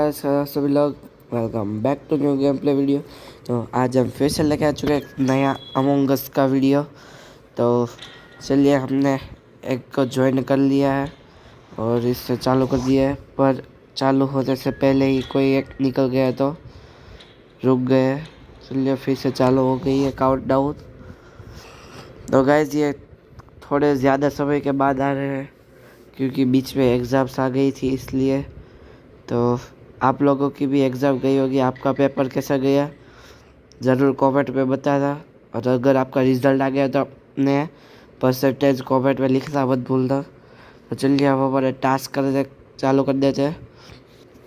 सभी लोग welcome back to new game play video. तो आज हम फिर से लेके आ चुके हैं एक नया अमंग अस का वीडियो। तो चलिए, हमने एक को ज्वाइन कर लिया है और इससे चालू कर दिया है, पर चालू होने से पहले ही कोई एक निकल गया तो रुक गए। चलिए, फिर से चालू हो गई है काउंटडाउन। तो गाइस, ये थोड़े ज़्यादा समय के बाद आ रहे हैं क्योंकि बीच में एग्ज़ाम्स आ गई थी, इसलिए। तो आप लोगों की भी एग्ज़ाम गई होगी, आपका पेपर कैसा गया ज़रूर कमेंट में बताना। और अगर आपका रिज़ल्ट आ गया तो अपने परसेंटेज कमेंट में लिखना मत भूलना। तो चलिए, हम हमारे टास्क करने चालू कर देते हैं।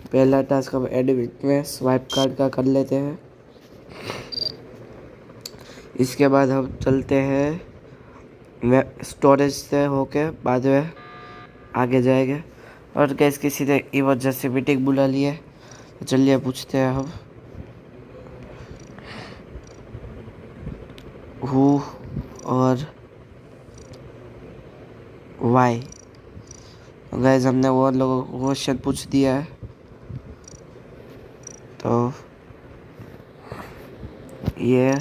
पहला टास्क हम एडमिट में स्वाइप कार्ड का कर लेते हैं। इसके बाद हम चलते हैं स्टोरेज से होके बाद में आगे जाएंगे। और कैसे किसी ने इमरजेंसी मीटिंग बुला ली है, तो चलिए पूछते हैं हम हु और वाई। गाइस, हमने वो लोगों को क्वेश्चन पूछ दिया है। तो ये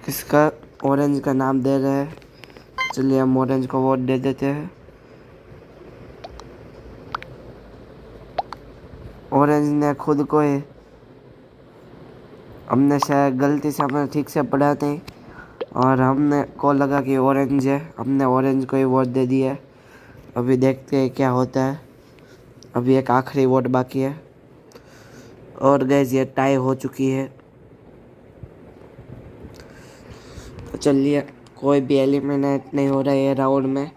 किसका ऑरेंज का नाम दे रहे हैं, चलिए हम ऑरेंज को वोट दे देते हैं। ऑरेंज ने खुद को ही, हमने शायद गलती से हमने ठीक से पढ़ा नहीं और हमने को लगा कि ऑरेंज है, हमने ऑरेंज को ही वोट दे दिया है। अभी देखते हैं क्या होता है। अभी एक आखिरी वोट बाकी है और गाइस ये टाई हो चुकी है। तो चलिए, कोई भी एलिमिनेट नहीं हो रहा है ये राउंड में।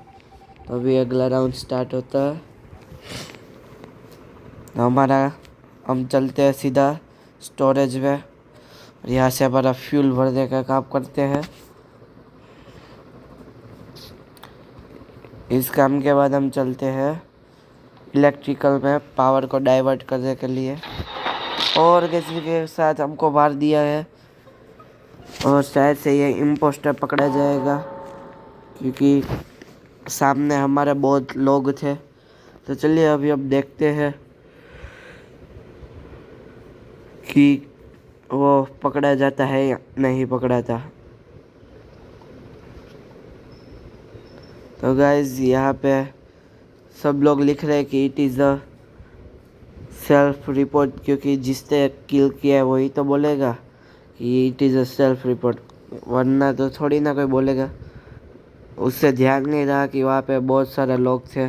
तो अभी अगला राउंड स्टार्ट होता है। हम चलते हैं सीधा स्टोरेज में और यहाँ से हमारा फ्यूल भरने का काम करते हैं। इस काम के बाद हम चलते हैं इलेक्ट्रिकल में पावर को डाइवर्ट करने के लिए। और किसी के साथ हमको मार दिया है और शायद से ये इम्पोस्टर पकड़ा जाएगा क्योंकि सामने हमारे बहुत लोग थे। तो चलिए, अभी अब देखते हैं कि वो पकड़ा जाता है या नहीं पकड़ा था। तो गाइज, यहाँ पे सब लोग लिख रहे हैं कि it is a self report, क्योंकि जिसने किल किया है वही तो बोलेगा कि it is a self report, वरना तो थोड़ी ना कोई बोलेगा। उससे ध्यान नहीं रहा कि वहाँ पे बहुत सारे लोग थे।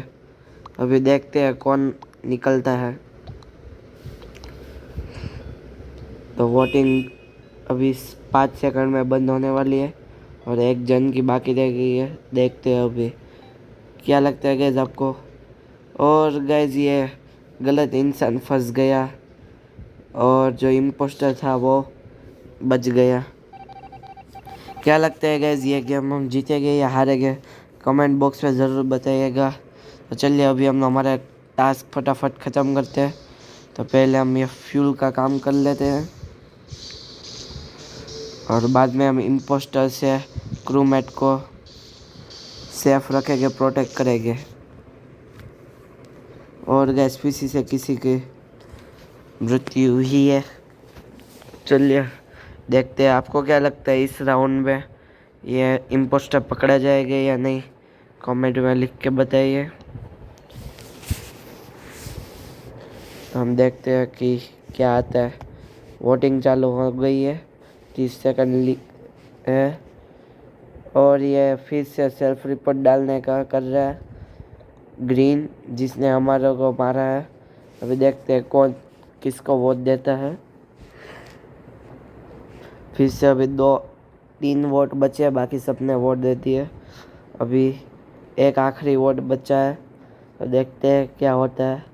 अभी देखते हैं कौन निकलता है। तो वोटिंग अभी 5 सेकंड में बंद होने वाली है और एक जन की बाकी रह गई है। देखते हैं अभी क्या लगता है गैस आपको। और गैस, ये गलत इंसान फंस गया और जो इम्पोस्टर था वो बच गया। क्या लगता है गैस, ये गेम हम जीतेंगे या हारेंगे, कमेंट बॉक्स में ज़रूर बताइएगा। तो चलिए, अभी हम हमारा टास्क फटाफट ख़त्म करते हैं। तो पहले हम ये फ्यूल का काम कर लेते हैं और बाद में हम इम्पोस्टर से क्रूमेट को सेफ रखेंगे, प्रोटेक्ट करेंगे। और गैस, पीसी से किसी की मृत्यु हुई है। चलिए देखते हैं, आपको क्या लगता है इस राउंड में ये इम्पोस्टर पकड़ा जाएगा या नहीं, कमेंट में लिख के बताइए। हम देखते हैं कि क्या आता है। वोटिंग चालू हो गई है, 30 सेकंड है और ये फिर से सेल्फ रिपोर्ट डालने का कर रहा है ग्रीन, जिसने हमारे को मारा है। अभी देखते हैं कौन किसको वोट देता है। फिर से अभी 2-3 वोट बचे हैं, बाकी सबने वोट दे दिए। अभी एक आखिरी वोट बचा है, तो देखते हैं क्या होता है।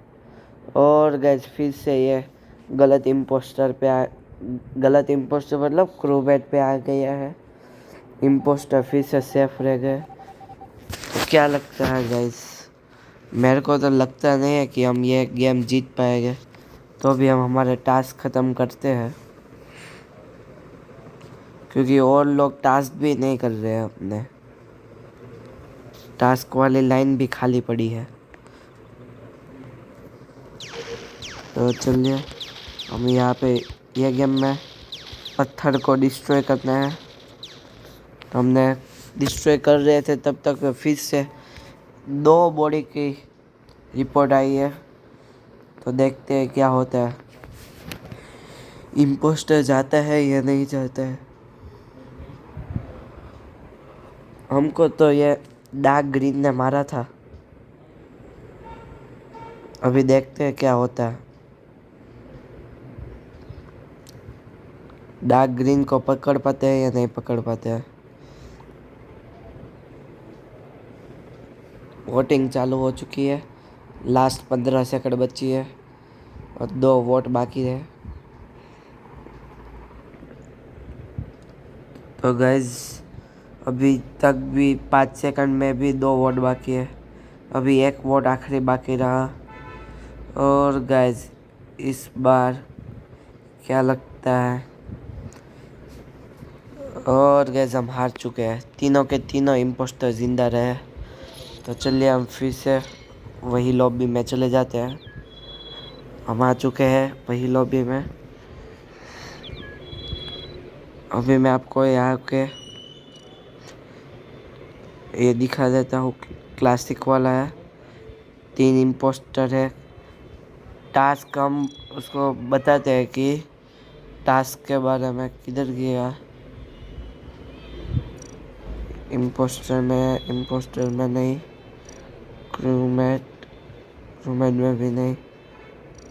और गैस, फिर से ये गलत इम्पोस्टर मतलब क्रूमेट पे आ गया है। इम्पोस्टर फिर से सेफ रह गए। तो क्या लगता है गैस, मेरे को तो लगता नहीं है कि हम ये गेम जीत पाएंगे। तो भी हम हमारे टास्क ख़त्म करते हैं क्योंकि और लोग टास्क भी नहीं कर रहे हैं। अपने टास्क वाली लाइन भी खाली पड़ी है। तो चलिए हम यहाँ पे ये गेम में पत्थर को डिस्ट्रॉय करना है। तो हमने डिस्ट्रॉय कर रहे थे तब तक फिर से 2 बॉडी की रिपोर्ट आई है। तो देखते हैं क्या होता है, इम्पोस्टर जाता है या नहीं जाता है। हमको तो ये डार्क ग्रीन ने मारा था। अभी देखते हैं क्या होता है। डार्क ग्रीन को पकड़ पाते हैं या नहीं पकड़ पाते हैं। वोटिंग चालू हो चुकी है, लास्ट 15 सेकंड बची है और 2 वोट बाकी है। तो गाइज अभी तक भी 5 सेकंड में भी 2 वोट बाकी है। अभी 1 वोट आखिरी बाकी रहा। और गाइज इस बार क्या लगता है, और गाइज हम हार चुके हैं। तीनों के तीनों इम्पोस्टर जिंदा रहे। तो चलिए हम फिर से वही लॉबी में चले जाते हैं। हम आ चुके हैं वही लॉबी में। अभी मैं आपको यहाँ के ये दिखा देता हूँ। क्लासिक वाला है, 3 इम्पोस्टर है। टास्क हम उसको बताते हैं कि टास्क के बारे में किधर गया। इम्पोस्टर में नहीं, क्रूमेट में भी नहीं।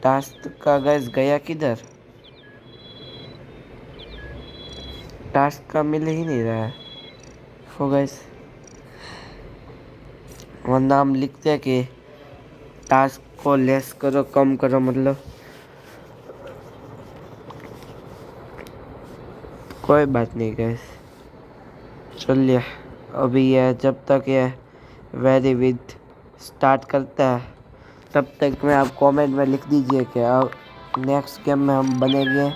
टास्क का गैस गया किधर, टास्क का मिल ही नहीं रहा है। हो गैस वरना हम लिखते हैं कि टास्क को लेस करो, कम करो, मतलब कोई बात नहीं गैस। चलिए अभी ये जब तक ये वेरी विद स्टार्ट करता है तब तक में आप कमेंट में लिख दीजिए कि अब नेक्स्ट गेम में हम बनेंगे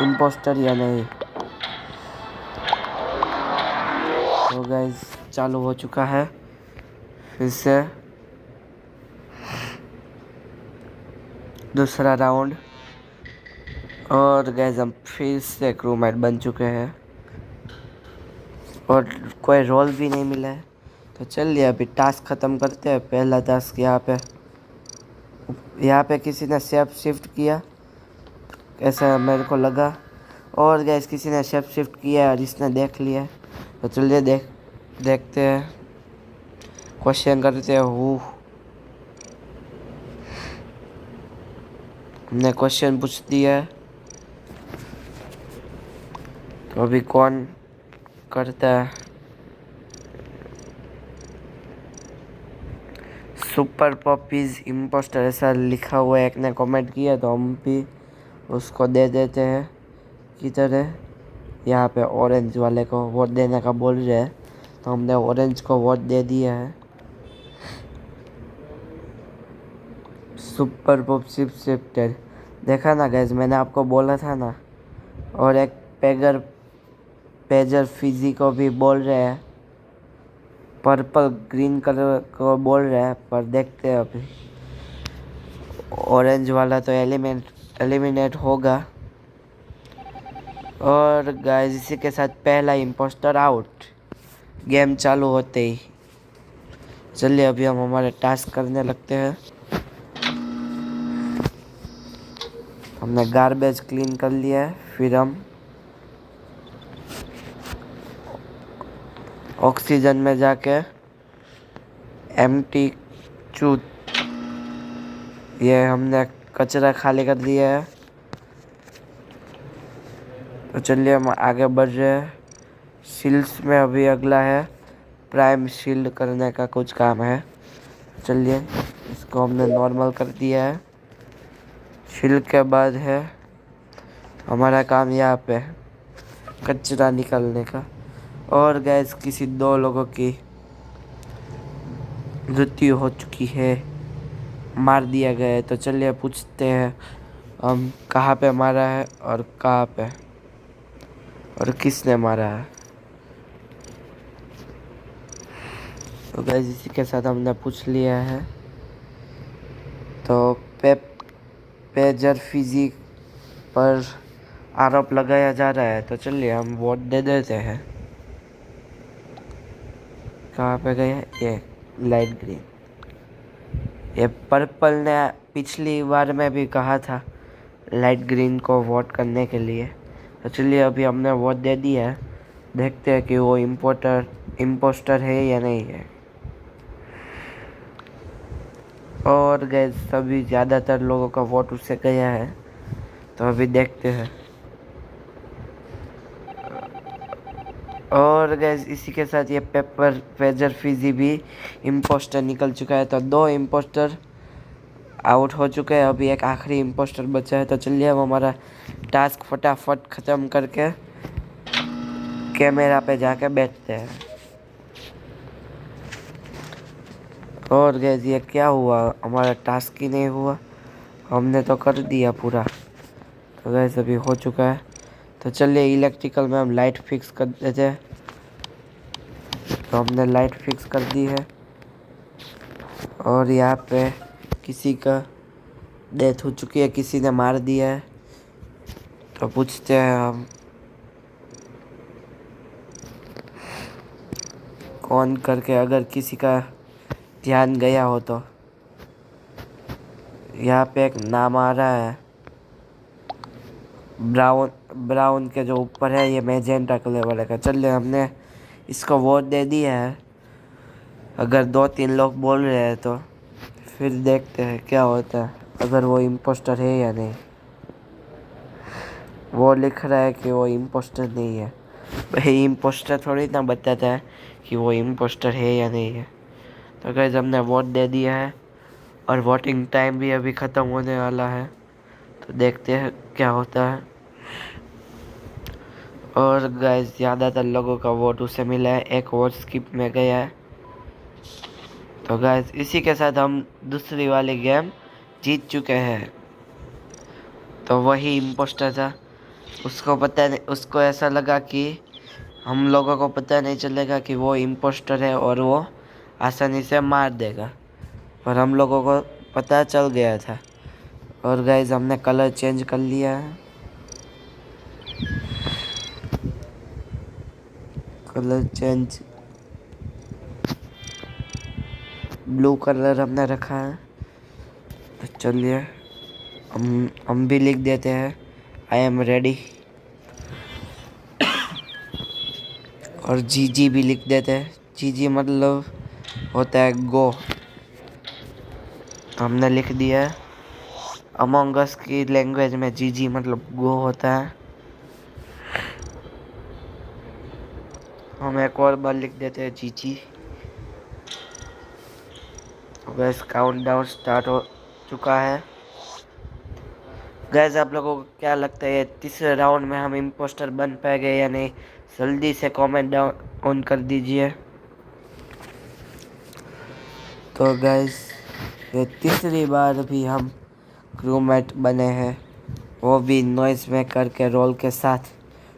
इम्पोस्टर या नहीं। तो गाइस चालू हो चुका है फिर से दूसरा राउंड। और गाइस हम फिर से क्रूमेट बन चुके हैं और कोई रोल भी नहीं मिला है। तो चलिए अभी टास्क ख़त्म करते हैं। पहला टास्क यहाँ पे किसी ने शेप शिफ्ट किया, ऐसा मेरे को लगा। और गाइस किसी ने शेप शिफ्ट किया और इसने देख लिया। तो चलिए देखते हैं, क्वेश्चन करते हैं। हमने क्वेश्चन पूछ दिया है। तो अभी कौन करता है। सुपर पॉपीज इम्पोस्टर ऐसा लिखा हुआ है, एक ने कमेंट किया। तो हम भी उसको दे देते हैं। किधर है, यहाँ पे ऑरेंज वाले को वोट देने का बोल रहे हैं। तो हमने ऑरेंज को वोट दे दिया है। सुपर पॉप शिफ्टेड देखा ना गैस, मैंने आपको बोला था ना। और एक पेजर फिजी को भी बोल रहे हैं, पर्पल ग्रीन कलर को बोल रहे हैं। पर देखते हैं अभी ऑरेंज वाला तो एलिमिनेट होगा। और गाइस इसी के साथ पहला इम्पोस्टर आउट, गेम चालू होते ही। चलिए अभी हम हमारे टास्क करने लगते हैं। हमने गार्बेज क्लीन कर लिया है। फिर हम ऑक्सीजन में जाके एम्प्टी चूत, ये हमने कचरा खाली कर दिया है। तो चलिए हम आगे बढ़ रहे हैं। शील्ड्स में अभी अगला है प्राइम शील्ड करने का कुछ काम है। चलिए इसको हमने नॉर्मल कर दिया है। शील्ड के बाद है हमारा काम यहाँ पे कचरा निकालने का। और गैस किसी 2 लोगों की मृत्यु हो चुकी है, मार दिया गया है। तो चलिए पूछते हैं हम कहाँ पे मारा है और कहाँ पे और किसने मारा है। तो गैस इसी के साथ हमने पूछ लिया है। तो पेजर फिजिक पर आरोप लगाया जा रहा है, तो चलिए हम वोट दे देते हैं। कहाँ पे गए ये लाइट ग्रीन? ये पर्पल ने पिछली बार में भी कहा था लाइट ग्रीन को वोट करने के लिए, तो चलिए अभी हमने वोट दे दिया है। देखते हैं कि वो इम्पोस्टर है या नहीं है। और गैस सभी ज़्यादातर लोगों का वोट उससे गया है, तो अभी देखते हैं। और गैस इसी के साथ ये पेजर फिजी भी इम्पोस्टर निकल चुका है, तो 2 इम्पोस्टर आउट हो चुके हैं। अभी एक आखिरी इम्पोस्टर बचा है, तो चलिए हम हमारा टास्क फटाफट ख़त्म करके कैमरा पे जाके बैठते हैं। और गैस ये क्या हुआ, हमारा टास्क ही नहीं हुआ, हमने तो कर दिया पूरा। तो गैस अभी हो चुका है, तो चलिए इलेक्ट्रिकल में हम लाइट फिक्स कर देते हैं। तो हमने लाइट फिक्स कर दी है, और यहाँ पे किसी का डेथ हो चुकी है, किसी ने मार दिया है। तो पूछते हैं हम कौन करके, अगर किसी का ध्यान गया हो तो। यहाँ पे एक नाम आ रहा है ब्राउन के जो ऊपर है, ये मैजेंटा कलर वाले का। चलिए हमने इसको वोट दे दिया है। अगर 2-3 लोग बोल रहे हैं तो फिर देखते हैं क्या होता है, अगर वो इम्पोस्टर है या नहीं। वो लिख रहा है कि वो इम्पोस्टर नहीं है। भाई इम्पोस्टर थोड़ी ना बताता है कि वो इम्पोस्टर है या नहीं है। तो गाइस हमने वोट दे दिया है, और वोटिंग टाइम भी अभी ख़त्म होने वाला है, तो देखते हैं क्या होता है। और गाइस ज़्यादातर लोगों का वोट उसे मिला है, एक वोट स्किप में गया है। तो गाइस इसी के साथ हम दूसरी वाली गेम जीत चुके हैं। तो वही इम्पोस्टर था, उसको पता नहीं, उसको ऐसा लगा कि हम लोगों को पता नहीं चलेगा कि वो इम्पोस्टर है और वो आसानी से मार देगा, पर हम लोगों को पता चल गया था। और गाइस हमने कलर चेंज कर लिया है, कलर चेंज ब्लू कलर हमने रखा है। तो चलिए हम भी लिख देते हैं आई एम रेडी, और जीजी भी लिख देते हैं। जीजी मतलब होता है गो, हमने लिख दिया है। अमंग अस की लैंग्वेज में जीजी मतलब गो होता है। हम एक और बार लिख देते हैं जीजी। गैस काउंटडाउन स्टार्ट हो चुका है। गैस आप लोगों को क्या लगता है, तीसरे राउंड में हम इम्पोस्टर बन पाएंगे या नहीं? जल्दी से कमेंट डाउन ऑन कर दीजिए। तो गैस ये तीसरी बार भी हम क्रूमेट बने हैं, वो भी नॉइस मेकर के रोल के साथ।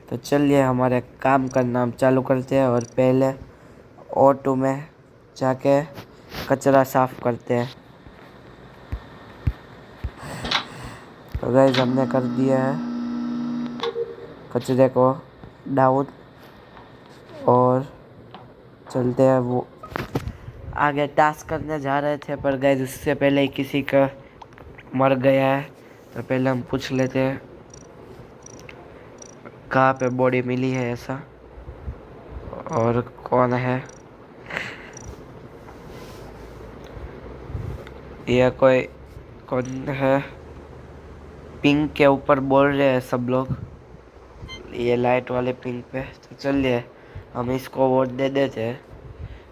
तो चलिए हमारे काम करना हम चालू करते हैं, और पहले O2 में जाके कचरा साफ करते हैं। तो गाइस हमने कर दिया है कचरे को डाउन, और चलते हैं वो आगे टास्क करने जा रहे थे, पर गाइस उससे पहले ही किसी का मर गया है। तो पहले हम पूछ लेते हैं कहाँ पे बॉडी मिली है ऐसा, और कौन है। यह कौन है? पिंक के ऊपर बोल रहे हैं सब लोग, ये लाइट वाले पिंक पे। तो चलिए हम इसको वोट दे देते हैं,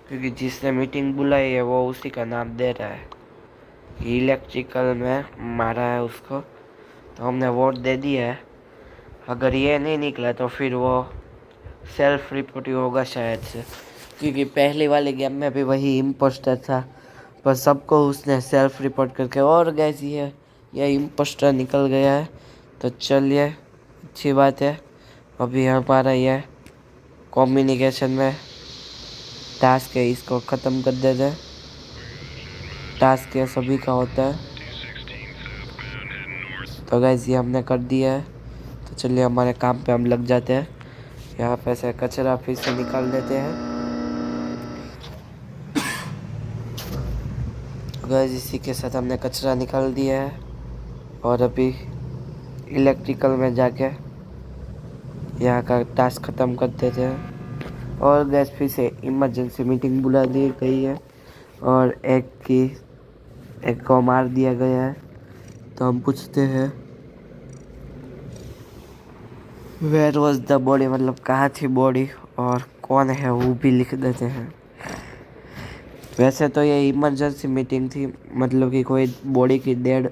क्योंकि जिसने मीटिंग बुलाई है वो उसी का नाम दे रहा है। इलेक्ट्रिकल में मारा है उसको, तो हमने वोट दे दिया है। अगर ये नहीं निकला तो फिर वो सेल्फ रिपोर्ट ही होगा शायद से, क्योंकि पहली वाली गेम में भी वही इम्पोस्टर था, पर सबको उसने सेल्फ रिपोर्ट करके। और गैस ये इम्पोस्टर निकल गया है, तो चलिए अच्छी बात है। अभी हमारा ये कम्युनिकेशन में टास्क है, इसको ख़त्म कर देते हैं। टास्क ये सभी का होता है। तो गैस ये हमने कर दिया है। तो चलिए हमारे काम पे हम लग जाते हैं। यहाँ पे से कचरा फिर से निकाल देते हैं। तो गैस इसी के साथ हमने कचरा निकाल दिया है और अभी इलेक्ट्रिकल में जाके यहाँ का टास्क ख़त्म कर देते हैं। और गैस फिर से इमरजेंसी मीटिंग बुला दी गई है और एक को मार दिया गया है। तो हम पूछते हैं वेयर वॉज द बॉडी, मतलब कहाँ थी बॉडी और कौन है वो भी लिख देते हैं। वैसे तो ये इमरजेंसी मीटिंग थी, मतलब कि कोई बॉडी की डेड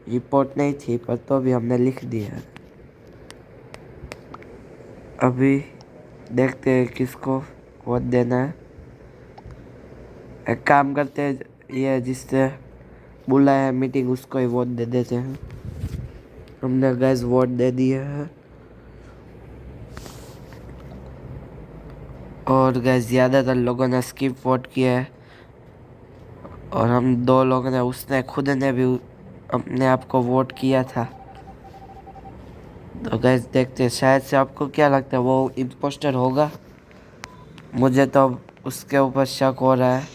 रिपोर्ट नहीं थी, पर तो भी हमने लिख दिया है। अभी देखते हैं किसको वोट देना है। एक काम करते हैं, ये जिससे बुलाया है मीटिंग उसको ही वोट दे देते हैं। हमने गैस वोट दे दिए है और गैस ज़्यादातर लोगों ने स्किप वोट किया है और हम 2 लोगों ने, उसने खुद ने भी अपने आप को वोट किया था। तो गैस देखते हैं, शायद से आपको क्या लगता है वो इम्पोस्टर होगा? मुझे तो उसके ऊपर शक हो रहा है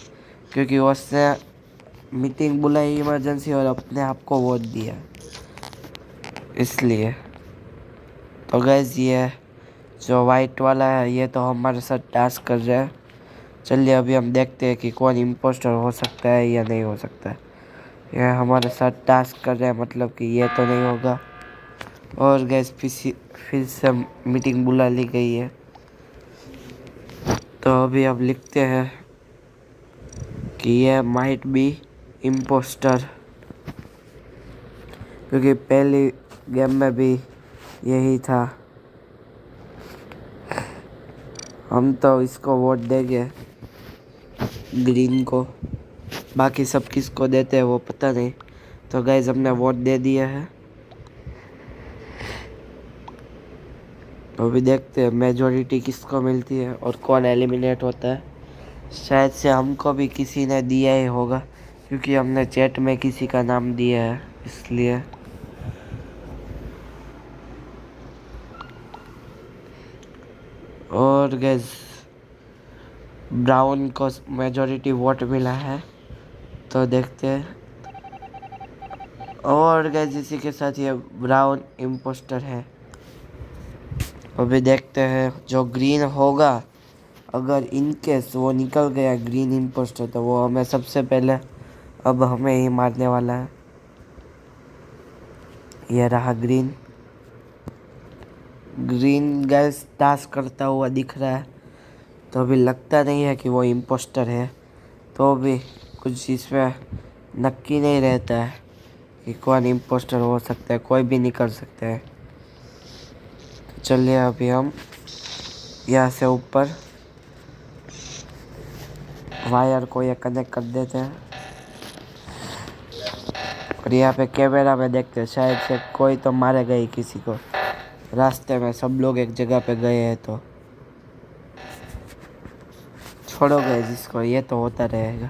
क्योंकि उसने मीटिंग बुलाई इमरजेंसी और अपने आप को वोट दिया, इसलिए। तो गैस ये जो वाइट वाला है ये तो हमारे साथ टास्क कर रहा है। चलिए अभी हम देखते हैं कि कौन इम्पोस्टर हो सकता है या नहीं हो सकता है। यह हमारे साथ टास्क कर रहा है, मतलब कि ये तो नहीं होगा। और गैस फिर से मीटिंग बुला ली गई है। तो अभी अब लिखते हैं कि ये माइट बी इम्पोस्टर, क्योंकि पहली गेम में भी यही था। हम तो इसको वोट देंगे, ग्रीन को। बाकी सब किसको देते हैं वो पता नहीं। तो गाइस हमने वोट दे दिया है। तो अभी देखते हैं मेजॉरिटी किसको मिलती है और कौन एलिमिनेट होता है। शायद से हमको भी किसी ने दिया ही होगा क्योंकि हमने चैट में किसी का नाम दिया है, इसलिए। और गैस ब्राउन को मेजॉरिटी वोट मिला है, तो देखते हैं। और गैस इसी के साथ ये ब्राउन इम्पोस्टर है। अभी देखते हैं जो ग्रीन होगा, अगर इनकेस वो निकल गया ग्रीन इम्पोस्टर, तो वो हमें सबसे पहले अब हमें ही मारने वाला है। ये रहा ग्रीन। ग्रीन गैस टास्क करता हुआ दिख रहा है, तो अभी लगता नहीं है कि वो इम्पोस्टर है। तो भी कुछ इसमें नक्की नहीं रहता है कि कौन इम्पोस्टर हो सकता है, कोई भी निकल सकता है। तो चलिए अभी हम यहाँ से ऊपर वायर को ये कनेक्ट कर देते हैं और यहाँ पे कैमरा में देखते हैं, शायद से कोई तो मारे गई किसी को रास्ते में। सब लोग एक जगह पे गए हैं तो छोड़ो गए जिसको, ये तो होता रहेगा।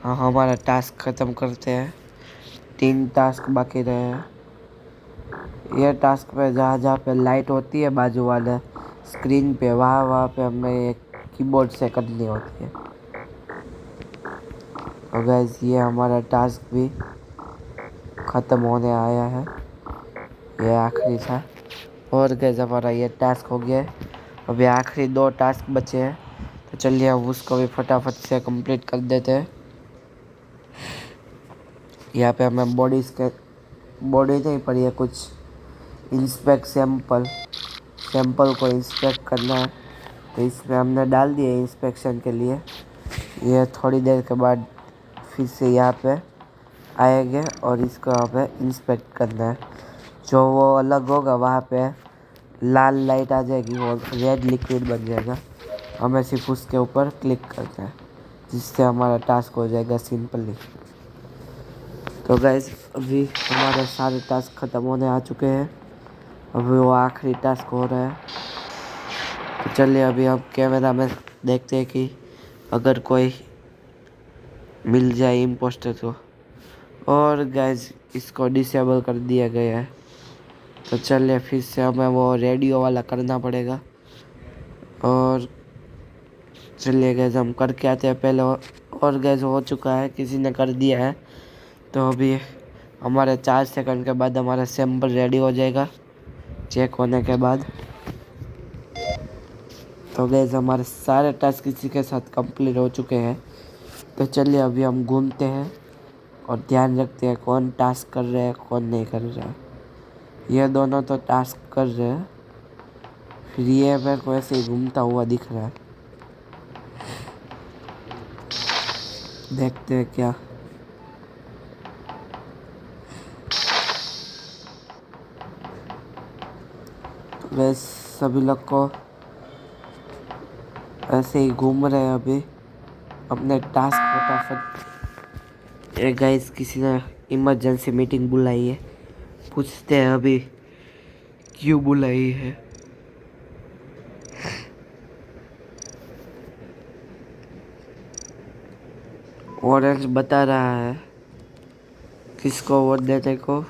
हाँ, हमारा टास्क ख़त्म करते हैं। 3 टास्क बाकी रहे हैं। ये टास्क पे जहाँ जहाँ पे लाइट होती है बाजू वाले स्क्रीन पे, वहाँ पे हमें एक कीबोर्ड से करनी होती है। और गाइस ये हमारा टास्क भी ख़त्म होने आया है, ये आखिरी था। और गाइस हमारा ये टास्क हो गया है। अभी आखिरी 2 टास्क बचे हैं, तो चलिए हम उसको भी फटाफट से कंप्लीट कर देते हैं। यहाँ पे हमें बॉडी नहीं पर ये कुछ इंस्पेक्ट सैंपल को इंस्पेक्ट करना है। तो इसमें हमने डाल दिया इंस्पेक्शन के लिए। ये थोड़ी देर के बाद फिर से यहाँ पे आएंगे और इसको यहाँ पे इंस्पेक्ट करना है। जो वो अलग होगा वहाँ पे लाल लाइट आ जाएगी और रेड लिक्विड बन जाएगा। हमें सिर्फ उसके ऊपर क्लिक करना है, जिससे हमारा टास्क हो जाएगा सिंपली। तो गाइस अभी हमारे सारे टास्क ख़त्म होने आ चुके हैं। अभी वो आखिरी टास्क हो रहा है। तो चलिए अभी हम कैमरा में देखते हैं कि अगर कोई मिल जाए इम्पोस्टर को। और गाइस इसको डिसेबल कर दिया गया है। तो चलिए फिर से हमें वो रेडियो वाला करना पड़ेगा। और चलिए गैस हम करके आते हैं पहले। और गैस हो चुका है, किसी ने कर दिया है। तो अभी हमारे 4 सेकंड के बाद हमारा सैंपल रेडी हो जाएगा चेक होने के बाद। तो गैस हमारे सारे टास्क इसी के साथ कंप्लीट हो चुके हैं। तो चलिए अभी हम घूमते हैं और ध्यान रखते हैं कौन टास्क कर रहे हैं कौन नहीं कर रहा है। ये दोनों तो टास्क कर रहे हैं, फिर ये मेरे को ऐसे ही घूमता हुआ दिख रहा है। देखते हैं क्या। तो गैस सभी लोग को ऐसे ही घूम रहे हैं अभी अपने टास्क फटाफट। एक गाइस किसी ने इमरजेंसी मीटिंग बुलाई है, पूछते हैं अभी क्यों बुलाई है। ऑरेंज बता रहा है किसको वोट देने को,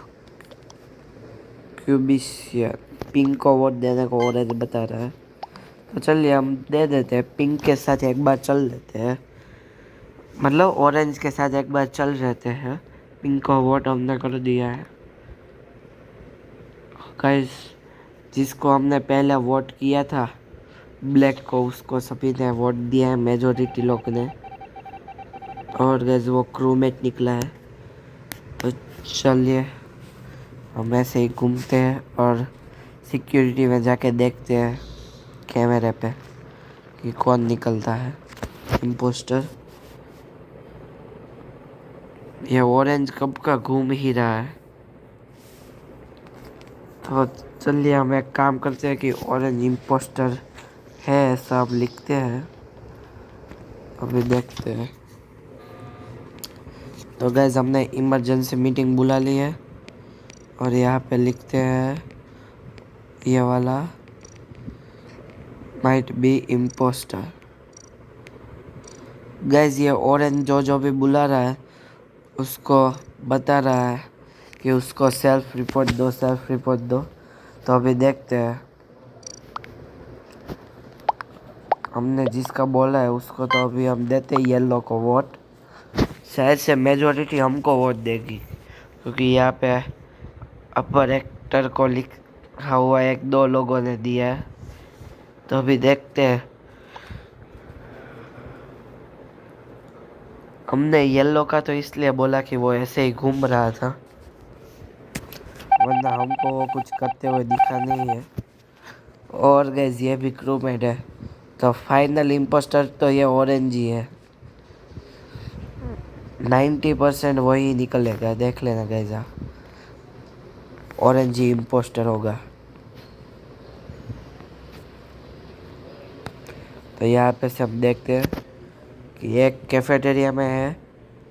क्यूबिशियन। पिंक को वोट देने को ऑरेंज बता रहा है। तो चलिए हम दे देते हैं, पिंक के साथ एक बार चल लेते हैं, मतलब ऑरेंज के साथ एक बार चल रहते हैं। पिंक को वोट हमने कर दिया है गाइस। जिसको हमने पहले वोट किया था ब्लैक को, उसको सभी ने वोट दिया है, मेजोरिटी लोग ने। और गाइस वो क्रूमेट निकला है। तो चलिए हम ऐसे ही घूमते हैं और सिक्योरिटी में जाके देखते हैं कैमरे पे कि कौन निकलता है इम्पोस्टर। ये ऑरेंज कब का घूम ही रहा है। तो चलिए हम एक काम करते हैं कि ऑरेंज इम्पोस्टर है ऐसा अब लिखते हैं, अभी देखते हैं। तो गैस हमने इमरजेंसी मीटिंग बुला ली है और यहाँ पे लिखते हैं ये वाला माइट बी इम्पोस्टर। गैस ये ऑरेंज जो भी बुला रहा है उसको बता रहा है कि उसको सेल्फ रिपोर्ट दो, सेल्फ रिपोर्ट दो। तो अभी देखते हैं, हमने जिसका बोला है उसको तो अभी हम देते हैं येलो को वोट। शायद से मेजोरिटी हमको वोट देगी क्योंकि यहाँ पे अपर एक्टर को लिखा हुआ एक दो लोगों ने दिया है। तो अभी देखते हैं। हमने येलो का तो इसलिए बोला कि वो ऐसे ही घूम रहा था, वरना हमको वो कुछ करते हुए दिखा नहीं है। और गैस ये भी क्रूमेट है, तो फाइनल इम्पोस्टर तो ये ऑरेंज ही है। 90% वही निकलेगा, देख लेना गैस, ऑरेंज ही इम्पोस्टर होगा। तो यहाँ पे से हम देखते हैं कि एक कैफेटेरिया में है,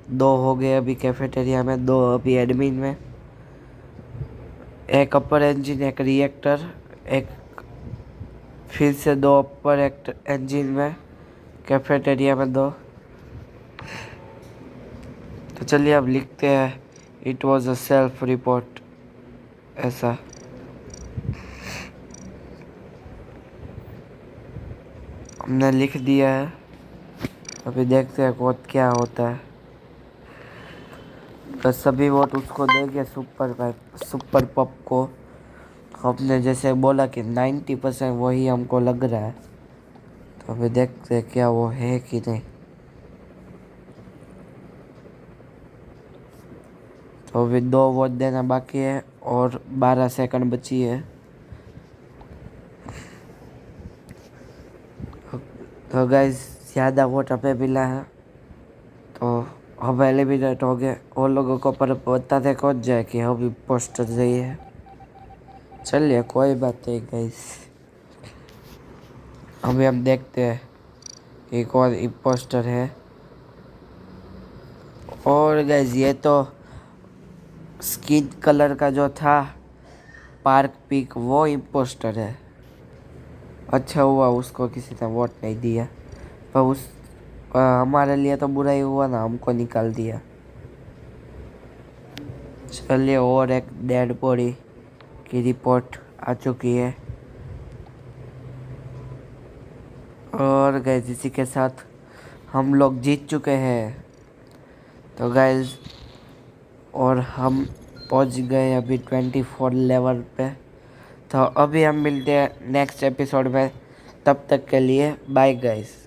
दो हो गए अभी कैफेटेरिया में, दो अभी एडमिन में, एक अपर इंजन, एक रिएक्टर, एक फिर से दो अपर इंजन में, कैफेटेरिया में दो। तो चलिए अब लिखते हैं it was a self report ऐसा। हमने लिख दिया है, अभी देखते हैं वोट क्या होता है। तो सभी वोट उसको देंगे सुपर पप को। हमने जैसे बोला कि 90% वही हमको लग रहा है। तो अभी देखते हैं क्या वो है कि नहीं। तो अभी 2 वोट देना बाकी है और 12 सेकंड बची है। तो गाइस ज़्यादा वोट हमें मिला है तो हम एलिमिनेट हो गए। और लोगों को पर बताते कौन जाए कि हम इम्पोस्टर सही है। चलिए कोई बात नहीं गाइस, अभी हम देखते हैं कि कौन इम्पोस्टर है। और गाइस ये तो स्किन कलर का जो था पार्क पिक वो इम्पोस्टर है। अच्छा हुआ उसको किसी ने वोट नहीं दिया, पर हमारे लिए तो बुरा ही हुआ ना, हमको निकाल दिया। चलिए, और एक डेड बॉडी की रिपोर्ट आ चुकी है। और गाइस इसी के साथ हम लोग जीत चुके हैं। तो गाइस और हम पहुंच गए अभी 24 लेवल पे। तो अभी हम मिलते हैं नेक्स्ट एपिसोड में। तब तक के लिए बाय गाइस।